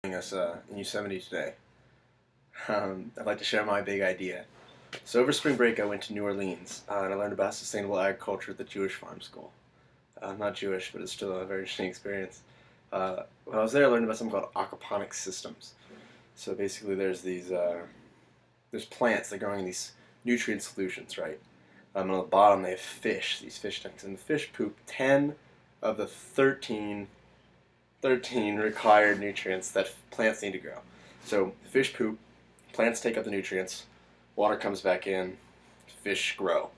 Us in Yosemite today. I'd like to share my big idea. So over spring break, I went to New Orleans and I learned about sustainable agriculture at the Jewish farm school. I'm not Jewish, but it's still a very interesting experience. When I was there, I learned about something called aquaponics systems. So basically, there's plants that are growing in these nutrient solutions, right? And on the bottom, they have fish, these fish tanks, and the fish poop 10 of the 13 required nutrients that plants need to grow. So fish poop, plants take up the nutrients, water comes back in, fish grow.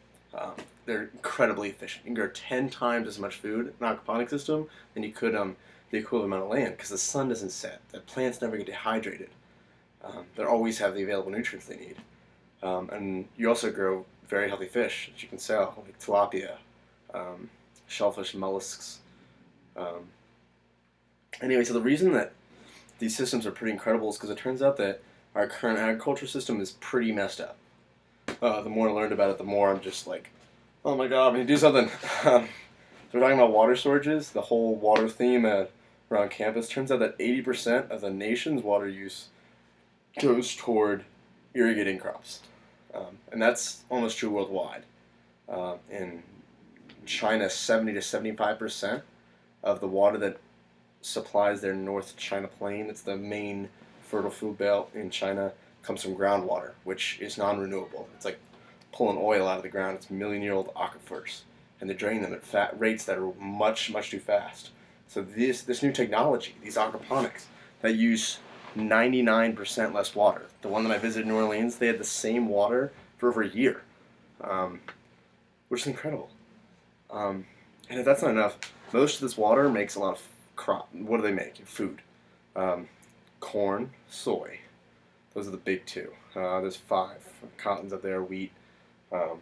They're incredibly efficient. You can grow 10 times as much food in an aquaponic system than you could the equivalent amount of land because the sun doesn't set. The plants never get dehydrated. They always have the available nutrients they need. And you also grow very healthy fish that you can sell, like tilapia, shellfish, mollusks. Anyway, so the reason that these systems are pretty incredible is because it turns out that our current agriculture system is pretty messed up. The more I learned about it, the more I'm just like, oh my god, we need to do something. So we're talking about water storages, the whole water theme around campus. Turns out that 80% of the nation's water use goes toward irrigating crops. And that's almost true worldwide. In China, 70 to 75% of the water that supplies their North China Plain, it's the main fertile food belt in China, comes from groundwater, which is non-renewable. It's like pulling oil out of the ground. It's million-year-old aquifers, and they're draining them at rates that are much, much too fast. So this new technology, these aquaponics, that use 99% less water. The one that I visited in New Orleans, they had the same water for over a year, which is incredible. And if that's not enough, most of this water makes a lot of crop. What do they make? Food. Corn, soy. Those are the big two. There's 5. Cotton's up there, wheat. But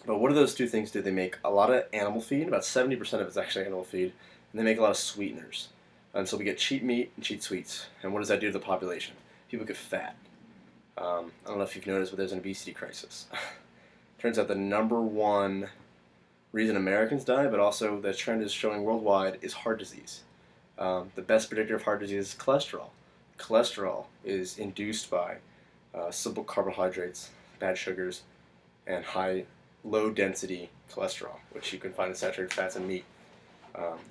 what do those two things do? They make a lot of animal feed. About 70% of it's actually animal feed. And they make a lot of sweeteners. And so we get cheap meat and cheap sweets. And what does that do to the population? People get fat. I don't know if you've noticed, but there's an obesity crisis. Turns out the number one reason Americans die, but also the trend is showing worldwide, is heart disease. The best predictor of heart disease is cholesterol. Cholesterol is induced by simple carbohydrates, bad sugars, and low-density cholesterol, which you can find in saturated fats and meat.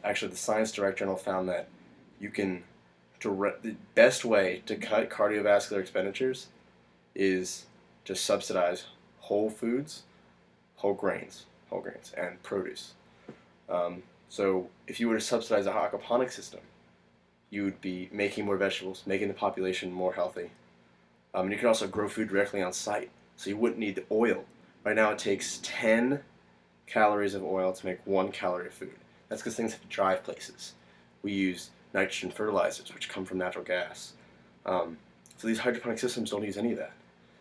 Actually, the Science Direct Journal found that the best way to cut cardiovascular expenditures is to subsidize whole foods, whole grains, and produce. So if you were to subsidize a aquaponic system, you would be making more vegetables, making the population more healthy. And you could also grow food directly on site, so you wouldn't need the oil. Right now it takes 10 calories of oil to make 1 calorie of food. That's because things have to drive places. We use nitrogen fertilizers, which come from natural gas. So these hydroponic systems don't use any of that.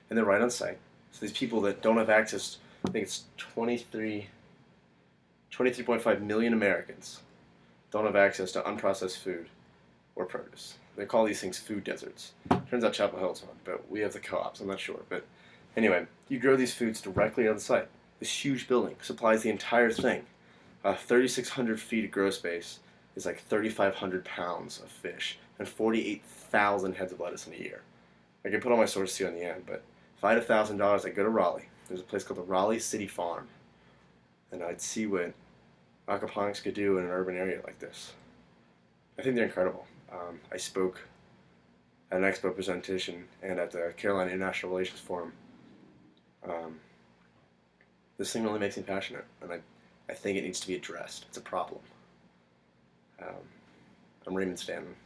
And they're right on site. So these people that don't have access, I think it's 23.5 million Americans don't have access to unprocessed food or produce. They call these things food deserts. Turns out Chapel Hill's one, but we have the co-ops, I'm not sure. But anyway, you grow these foods directly on site. This huge building supplies the entire thing. 3,600 feet of grow space is like 3,500 pounds of fish and 48,000 heads of lettuce in a year. I can put all my sources here in the end, but if I had $1,000, I'd go to Raleigh. There's a place called the Raleigh City Farm, and I'd see what aquaponics could do in an urban area like this. I think they're incredible. I spoke at an expo presentation and at the Carolina International Relations Forum. This thing really makes me passionate, and I think it needs to be addressed. It's a problem. I'm Raymond Stanton.